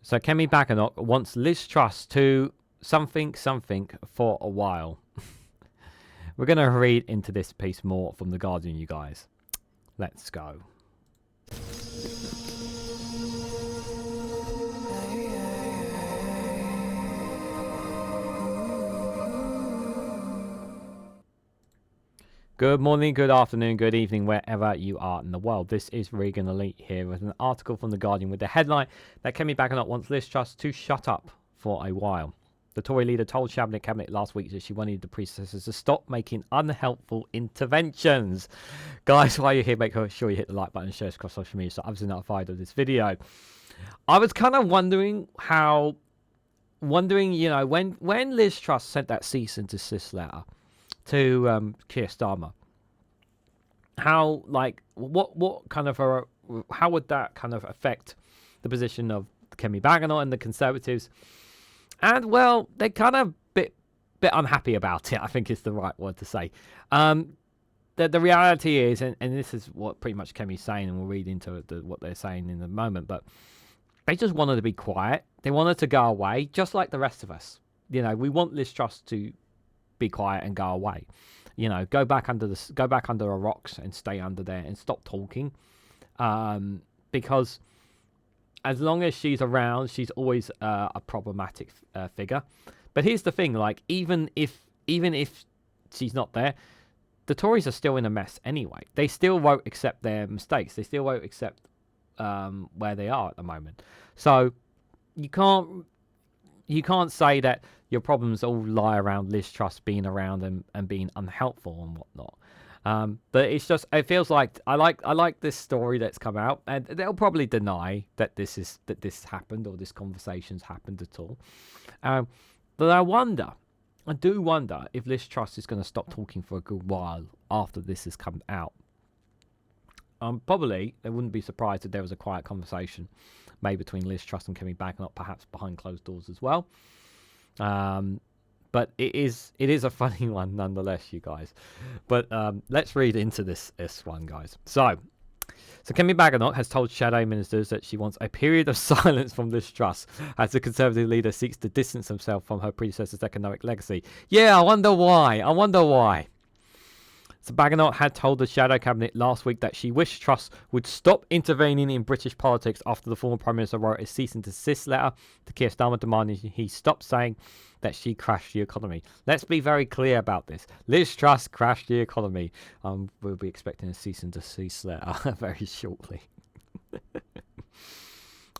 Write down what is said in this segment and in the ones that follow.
So Kemi Badenoch wants Liz Truss to something for a while. We're going to read into this piece more from The Guardian, you guys. Let's go. Good morning, good afternoon, good evening, wherever you are in the world. This is Reganelite here with an article from The Guardian with the headline that Kemi Badenoch wants Liz Truss to shut up for a while. The Tory leader told Cabinet last week that she wanted the predecessors to stop making unhelpful interventions. Guys, while you're here, make sure you hit the like button and share this across social media so others are notified of this video. I was kind of wondering, you know, when Liz Truss sent that cease and desist letter to Keir Starmer, how, like, what kind of how would that kind of affect the position of Kemi Badenoch and the Conservatives? And well, they're kind of bit unhappy about it, I think is the right word to say. The reality is, and this is what pretty much Kemi's saying, and we'll read into what they're saying in a moment, but they just wanted to be quiet. They wanted to go away, just like the rest of us. You know, we want Liz Truss to be quiet and go away. You know, go back under the rocks and stay under there and stop talking. Because as long as she's around, she's always a problematic figure. But here's the thing: like, even if she's not there, the Tories are still in a mess anyway. They still won't accept their mistakes. They still won't accept where they are at the moment. So you can't say that your problems all lie around Liz Truss being around and being unhelpful and whatnot. But it's just, it feels like I like this story that's come out, and they'll probably deny that this happened or this conversation's happened at all. But I do wonder if Liz Truss is going to stop talking for a good while after this has come out. Probably, they wouldn't be surprised if there was a quiet conversation made between Liz Truss and Kemi Badenoch, perhaps behind closed doors as well. But it is a funny one nonetheless, you guys. But let's read into this one, guys. So Kemi Badenoch has told shadow ministers that she wants a period of silence from Liz Truss as the Conservative leader seeks to distance himself from her predecessor's economic legacy. Yeah, I wonder why. So Badenoch had told the Shadow Cabinet last week that she wished Truss would stop intervening in British politics after the former Prime Minister wrote a cease and desist letter to Keir Starmer demanding he stop saying that she crashed the economy. Let's be very clear about this. Liz Truss crashed the economy. We'll be expecting a cease and desist letter very shortly.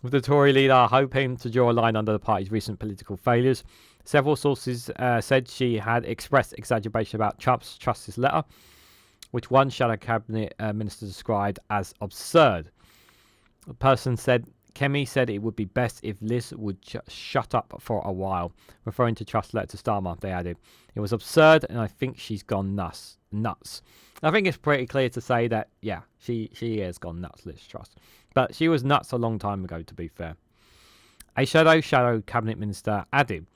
With the Tory leader hoping to draw a line under the party's recent political failures, several sources said she had expressed exaggeration about Truss's letter, which one Shadow Cabinet minister described as absurd. The person said, Kemi said it would be best if Liz would shut up for a while, referring to Truss' letter to Starmer. They added, it was absurd and I think she's gone nuts. I think it's pretty clear to say that, yeah, she has gone nuts, Liz Truss. But she was nuts a long time ago, to be fair. A Shadow Cabinet minister added,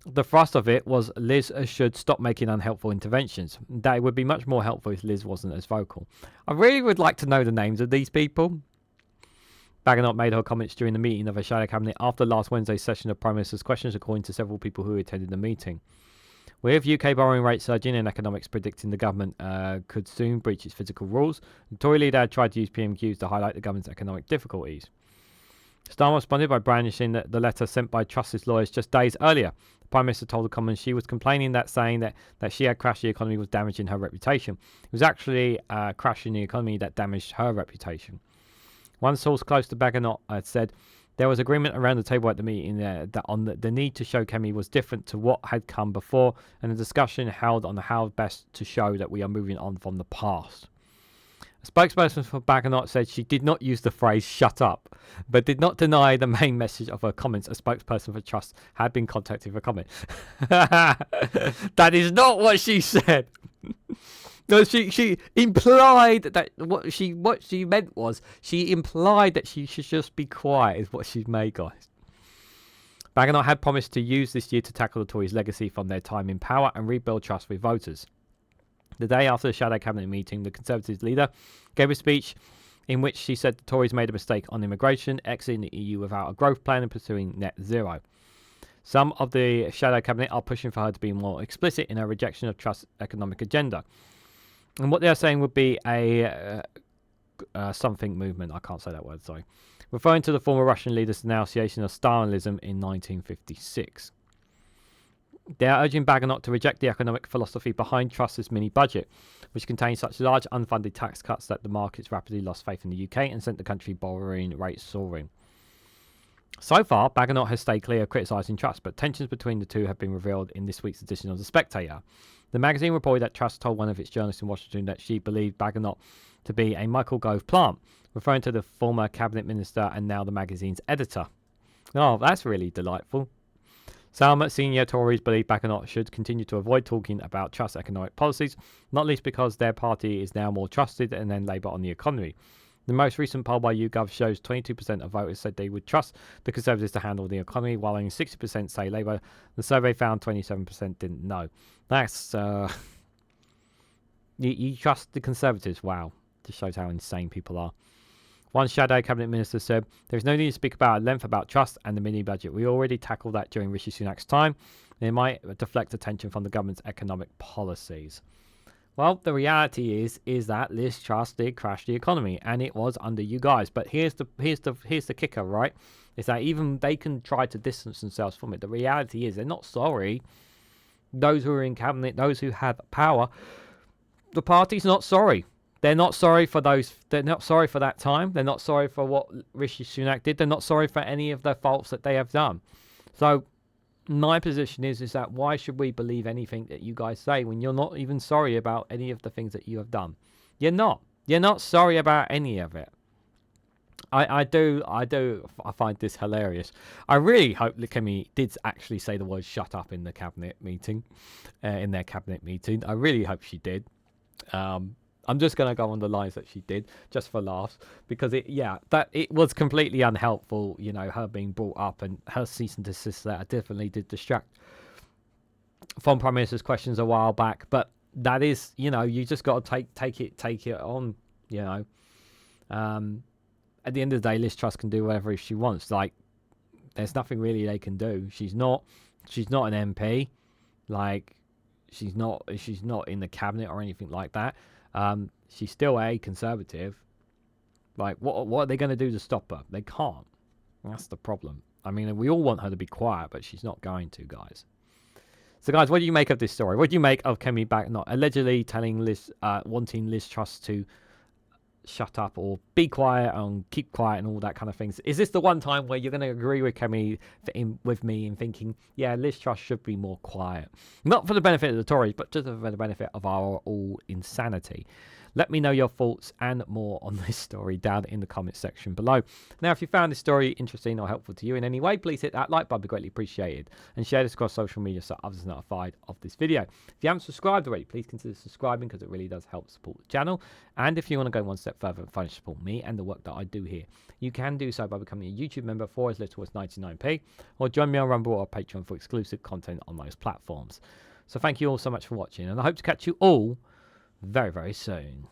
the thrust of it was Liz should stop making unhelpful interventions. That it would be much more helpful if Liz wasn't as vocal. I really would like to know the names of these people. Badenoch made her comments during the meeting of a Shadow Cabinet after last Wednesday's session of Prime Minister's questions, according to several people who attended the meeting. With UK borrowing rates surging and economics predicting the government could soon breach its fiscal rules, the Tory leader had tried to use PMQs to highlight the government's economic difficulties. Starmer responded by brandishing the letter sent by Truss's lawyers just days earlier. The Prime Minister told the Commons she was complaining that saying that she had crashed the economy was damaging her reputation. It was actually crashing the economy that damaged her reputation. One source close to Badenoch had said there was agreement around the table at the meeting that on the need to show Kemi was different to what had come before, and a discussion held on how best to show that we are moving on from the past. A spokesperson for Badenoch said she did not use the phrase shut up, but did not deny the main message of her comments. A spokesperson for Truss had been contacted for comment. That is not what she said. No, she implied that what she meant was she implied that she should just be quiet is what she's made, guys. Badenoch had promised to use this year to tackle the Tories' legacy from their time in power and rebuild trust with voters. The day after the Shadow Cabinet meeting, the Conservatives leader gave a speech in which she said the Tories made a mistake on immigration, exiting the EU without a growth plan and pursuing net zero. Some of the shadow cabinet are pushing for her to be more explicit in her rejection of Truss's economic agenda. And what they are saying would be a something movement. I can't say that word, sorry. Referring to the former Russian leader's denunciation of Stalinism in 1956. They are urging Badenoch to reject the economic philosophy behind Truss's mini-budget, which contains such large unfunded tax cuts that the markets rapidly lost faith in the UK and sent the country borrowing rates soaring. So far, Badenoch has stayed clear of criticising Truss, but tensions between the two have been revealed in this week's edition of The Spectator. The magazine reported that Truss told one of its journalists in Washington that she believed Badenoch to be a Michael Gove plant, referring to the former cabinet minister and now the magazine's editor. Oh, that's really delightful. Some senior Tories believe Badenoch should continue to avoid talking about Truss economic policies, not least because their party is now more trusted than Labour on the economy. The most recent poll by YouGov shows 22% of voters said they would trust the Conservatives to handle the economy, while only 60% say Labour. The survey found 27% didn't know. That's... You trust the Conservatives? Wow. Just shows how insane people are. One shadow cabinet minister said, "There is no need to speak about at length about trust and the mini-budget. We already tackled that during Rishi Sunak's time. It might deflect attention from the government's economic policies." Well, the reality is that Liz Truss did crash the economy, and it was under you guys. But here's the kicker, right? Is that even they can try to distance themselves from it. The reality is they're not sorry. Those who are in cabinet, those who have power, the party's not sorry. They're not sorry for those. They're not sorry for that time. They're not sorry for what Rishi Sunak did. They're not sorry for any of the faults that they have done. So my position is that why should we believe anything that you guys say when you're not even sorry about any of the things that you have done? You're not. You're not sorry about any of it. I find this hilarious. I really hope that Kemi did actually say the word "shut up" in the cabinet meeting, in their cabinet meeting. I really hope she did. I'm just going to go on the lines that she did, just for laughs, because it was completely unhelpful, her being brought up, and her cease and desist letter definitely did distract from Prime Minister's questions a while back. But that is, you just got to take it on, At the end of the day, Liz Truss can do whatever she wants. Like, there's nothing really they can do. She's not an MP. Like, she's not in the cabinet or anything like that. She's still a Conservative. Like, what are they going to do to stop her? They can't. That's the problem. I mean, we all want her to be quiet, but she's not going to, guys. So, guys, what do you make of this story? What do you make of Kemi Badenoch allegedly telling wanting Liz Truss to shut up or be quiet and keep quiet and all that kind of things? Is this the one time where you're going to agree with Kemi with me in thinking, yeah, Liz Truss should be more quiet? Not for the benefit of the Tories, but just for the benefit of our all insanity. Let me know your thoughts and more on this story down in the comments section below. Now, if you found this story interesting or helpful to you in any way, please hit that like button, be greatly appreciated, and share this across social media so others are notified of this video. If you haven't subscribed already, please consider subscribing because it really does help support the channel. And if you want to go one step further and financially support me and the work that I do here, you can do so by becoming a YouTube member for as little as 99p, or join me on Rumble or Patreon for exclusive content on those platforms. So thank you all so much for watching, and I hope to catch you all very, very soon.